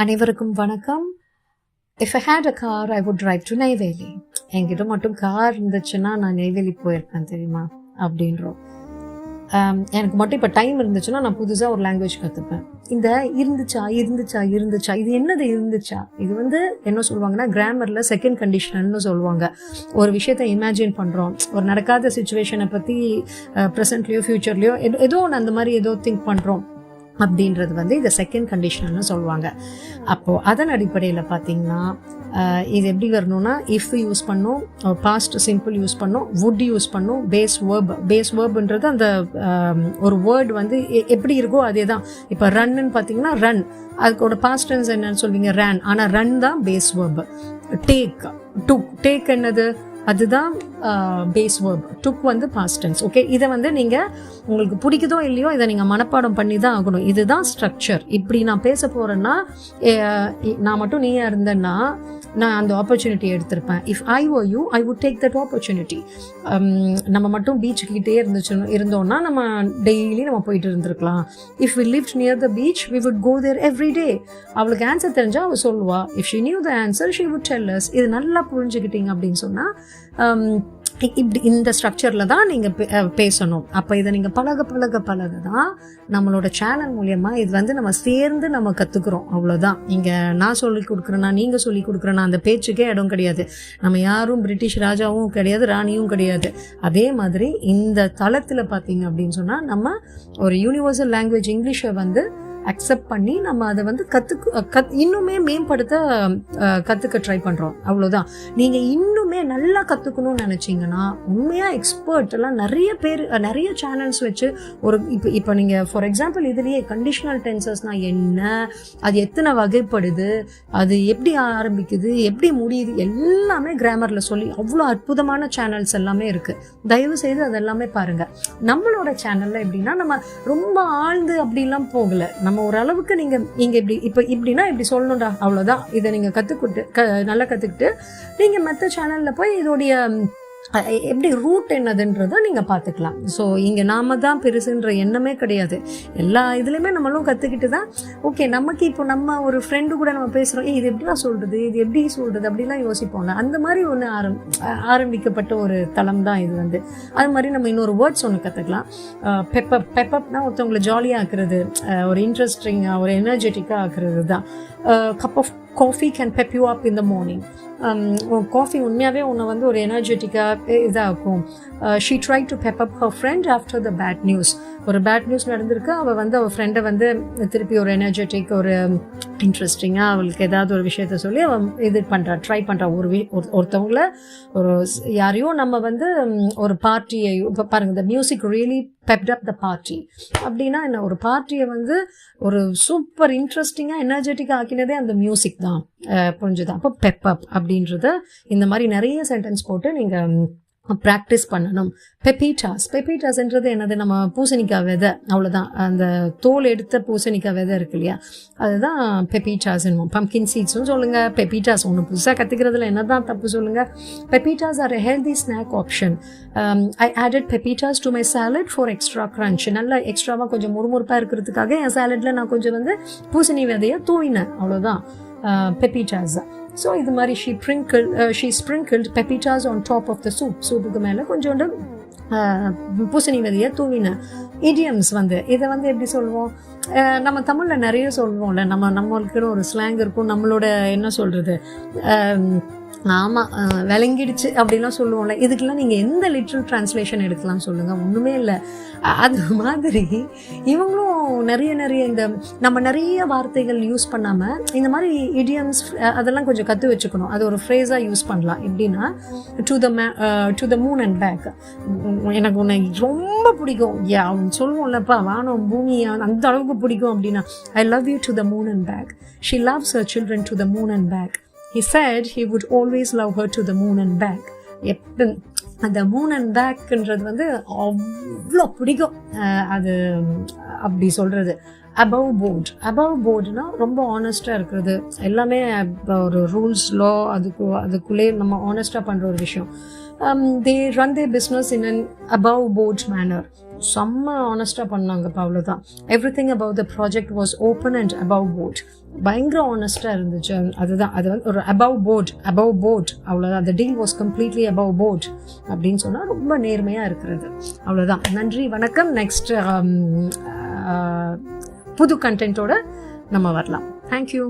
அனைவருக்கும் வணக்கம். If I had a car I would drive to Neyveli. என்கிட்ட மட்டும் கார் இருந்துச்சுன்னா நான் நெய்வேலி போயிருப்பேன் தெரியுமா அப்படின்றோம். எனக்கு மட்டும் இப்போ டைம் இருந்துச்சுன்னா நான் புதுசாக ஒரு லாங்குவேஜ் கற்றுப்பேன். இந்த இருந்துச்சா இது என்னது இருந்துச்சா, இது என்ன சொல்லுவாங்கன்னா கிராமரில் செகண்ட் கண்டிஷனல்னு சொல்லுவாங்க. ஒரு விஷயத்தை இமேஜின் பண்ணுறோம், ஒரு நடக்காத சுச்சுவேஷனை பற்றி ப்ரெசென்ட்லேயோ ஃப்யூச்சர்லேயோ ஏதோ ஒன்று அந்த மாதிரி ஏதோ திங்க் பண்ணுறோம் அப்படின்றது இதை செகண்ட் கண்டிஷனல்னு சொல்லுவாங்க. அப்போது அதன் அடிப்படையில் பார்த்தீங்கன்னா இது எப்படி வரணும்னா இஃப் யூஸ் பண்ணோம், பாஸ்ட் சிம்பிள் யூஸ் பண்ணோம், வுட் யூஸ் பண்ணோம், பேஸ் வேர்ப்ன்றது அந்த ஒரு வேர்டு எப்படி இருக்கோ அதே தான். இப்போ ரன்னு பார்த்தீங்கன்னா ரன், அதுக்கோட பாஸ்ட் டென்ஸ் என்னன்னு சொல்வீங்க ரன், ஆனால் ரன் தான் பேஸ் வேர்ப். டேக் என்னது, அதுதான் பேஸ் வேர்ப். டுக் பாஸ்ட் டென்ஸ். ஓகே, இதை நீங்கள் உங்களுக்கு பிடிக்குதோ இல்லையோ இதை நீங்கள் மனப்பாடம் பண்ணி தான் ஆகணும். இதுதான் ஸ்ட்ரக்சர். இப்படி நான் பேச போகிறேன்னா நான் மட்டும் நீயா இருந்தேன்னா நான் அந்த ஆப்பர்ச்சுனிட்டி எடுத்திருப்பேன். If I were you I would take that opportunity. நம்ம மட்டும் பீச்சுக்கிட்டே இருந்தோம்னா நம்ம டெய்லி நம்ம போயிட்டு இருந்திருக்கலாம். If we lived near the beach we would go there every day. அவளுக்கு ஆன்சர் தெரிஞ்சால் அவள் சொல்லுவா. If she knew the answer she would tell us. இது நல்லா புரிஞ்சுக்கிட்டீங்க அப்படின்னு சொன்னால் இப்படி இந்த ஸ்ட்ரக்சரில் தான் நீங்கள் பேசணும். அப்போ இதை நீங்கள் பழக தான் நம்மளோட சேனல் மூலியமாக இது நம்ம சேர்ந்து நம்ம கற்றுக்குறோம். அவ்வளோதான். இங்கே நான் சொல்லி கொடுக்குறேன்னா நீங்கள் சொல்லி கொடுக்குறேன்னா அந்த பேச்சுக்கே இடம் கிடையாது. நம்ம யாரும் பிரிட்டிஷ் ராஜாவும் கிடையாது, ராணியும் கிடையாது. அதே மாதிரி இந்த தளத்தில் பார்த்தீங்க அப்படின்னு சொன்னால் நம்ம ஒரு யூனிவர்சல் லாங்குவேஜ் இங்கிலீஷை அக்செப்ட் பண்ணி நம்ம அதை இன்னுமே மேம்படுத்த கற்றுக்க ட்ரை பண்ணுறோம். அவ்வளோதான். நீங்கள் இன்னுமே நல்லா கற்றுக்கணும்னு நினச்சிங்கன்னா உண்மையாக எக்ஸ்பர்ட் எல்லாம் நிறைய சேனல்ஸ் வச்சு இப்போ நீங்கள் ஃபார் எக்ஸாம்பிள் இதுலேயே கண்டிஷனல் டென்சஸ்னால் என்ன, அது எத்தனை வகைப்படுது, அது எப்படி ஆரம்பிக்குது, எப்படி முடியுது, எல்லாமே கிராமரில் சொல்லி அவ்வளோ அற்புதமான சேனல்ஸ் எல்லாமே இருக்குது. தயவு செய்து அதெல்லாமே பாருங்கள். நம்மளோட சேனலில் எப்படின்னா நம்ம ரொம்ப ஆழ்ந்து அப்படிலாம் போகலை. நம்ம ஓரளவுக்கு நீங்கள் இப்படின்னா இப்படி சொல்லணும்டா, அவ்வளோதான். இதை நீங்கள் நல்லா கற்றுக்கிட்டு நீங்கள் மற்ற சேனலில் போய் இதோடைய எப்படி ரூட் என்னதுன்றதை நீங்கள் பார்த்துக்கலாம். ஸோ இங்கே நாம தான் பெருசுன்ற எண்ணமே கிடையாது. எல்லா இதுலேயுமே நம்மளும் கற்றுக்கிட்டு தான் ஓகே. நமக்கு இப்போ நம்ம ஒரு ஃப்ரெண்டு கூட நம்ம பேசுகிறோம், இது எப்படிலாம் சொல்கிறது, இது எப்படி சொல்கிறது அப்படிலாம் யோசிப்போங்க. அந்த மாதிரி ஒன்று ஆரம்பிக்கப்பட்ட ஒரு தளம் தான் இது. அது மாதிரி நம்ம இன்னொரு வேர்ட்ஸ் ஒன்று கற்றுக்கலாம். பெப்பப்னா ஒருத்தவங்களை ஜாலியாக ஆக்குறது, ஒரு இன்ட்ரெஸ்டிங்காக ஒரு எனர்ஜெட்டிக்காக ஆக்குறது தான். Cup of coffee can pep you up in the morning. Coffee உண்மையாகவே உன்னை ஒரு எனர்ஜெட்டிக்காக இதாகும். She try to pep up her friend after the bad news. ஒரு பேட் நியூஸ் நடந்திருக்கு, அவள் அவள் ஃப்ரெண்டை திருப்பி ஒரு எனர்ஜெட்டிக் ஒரு இன்ட்ரெஸ்டிங்காக அவளுக்கு ஏதாவது ஒரு விஷயத்த சொல்லி அவள் ட்ரை பண்ணுறா. ஒருத்தவங்கள யாரையோ நம்ம ஒரு பார்ட்டியை இப்போ பாருங்கள், the music really pepped up the party அப்படின்னா என்ன, ஒரு பார்ட்டியை ஒரு சூப்பர் இன்ட்ரெஸ்டிங்காக எனர்ஜெட்டிக்காக ஆக்கினதே அந்த மியூசிக் தான். புரிஞ்சுதான்? அப்போ பெப் அப் அப்படின்றத இந்த மாதிரி நிறைய சென்டென்ஸ் போட்டு நீங்கள் ப்ராக்டிஸ் பண்ணணும். பெப்பீட்டாஸ்ன்றது என்னது, நம்ம பூசணிக்காய் விதை, அவ்வளோதான். அந்த தோல் எடுத்த பூசணிக்காய் விதை இருக்கு இல்லையா, அதுதான் பெப்பீட்டாஸ்ன்னு. பம்கின் சீட்ஸ்னு சொல்லுங்கள், பெப்பீட்டாஸ். ஒன்று புதுசாக கற்றுக்கிறதுல என்ன தான் தப்பு சொல்லுங்கள். Pepitas are a healthy snack option. I added pepitas to my salad for extra crunch. நல்லா எக்ஸ்ட்ராவாக கொஞ்சம் முறுமுறுப்பாக இருக்கிறதுக்காக என் சாலட்டில் நான் கொஞ்சம் பூசணி விதையை தூவினேன், அவ்வளோதான். பெப்பீட்டாஸ். ஸோ இது மாதிரி she sprinkled pepitas on top of the soup. சூப்புக்கு மேலே கொஞ்சோண்டு பூசணி விதையை தூவினேன். இடியம்ஸ் இதை எப்படி சொல்லுவோம், நம்ம தமிழில் நிறைய சொல்லுவோம்ல, நம்மளுக்கு ஒரு ஸ்லாங் இருக்கும். நம்மளோட என்ன சொல்கிறது, ஆமாம் விளங்கிடுச்சு அப்படின்லாம் சொல்லுவோம்ல. இதுக்கெல்லாம் நீங்கள் எந்த லிட்ரல் டிரான்ஸ்லேஷன் எடுக்கலாம் சொல்லுங்கள், ஒன்றுமே இல்லை. அது மாதிரி இவங்களும் நிறைய நம்ம நிறைய வார்த்தைகள் யூஸ் பண்ணாமல் இந்த மாதிரி இடியம்ஸ் அதெல்லாம் கொஞ்சம் கற்று வச்சுக்கணும். அது ஒரு ஃப்ரேஸாக யூஸ் பண்ணலாம். எப்படின்னா to the moon and back. எனக்கு உன்னை ரொம்ப பிடிக்கும், அவன் சொல்லுவோம்லப்பா வானம் பூமி அந்த அளவுக்கு பிடிக்கும் அப்படின்னா, I love you to the moon and back. She loves her children to the moon and back. He said he would always love her to the moon and back. அந்த மூன் அண்ட் பேக்ன்றது அவ்வளோ பிடிக்கும். அது அப்படி சொல்கிறது. Above போர்டுனா ரொம்ப ஆனஸ்டாக இருக்கிறது. எல்லாமே ஒரு ரூல்ஸ் லா அதுக்குள்ளே நம்ம ஆனஸ்டாக பண்ணுற ஒரு விஷயம். They run their business in an above board manner. செம்ம ஆனஸ்டாக பண்ணாங்கப்பா, அவ்வளோதான். Every thing about the project was open and above board. பயங்கர ஆனஸ்டாக இருந்துச்சு. அதுதான், அது வந்து ஒரு அபவ் போர்ட் அவ்வளோதான். அந்த deal was completely above board அப்படின்னு சொன்னால் ரொம்ப நேர்மையாக இருக்கிறது. அவ்வளோதான். நன்றி, வணக்கம். நெக்ஸ்ட் புது கண்டென்ட்டோட நம்ம வரலாம். தேங்க்யூ.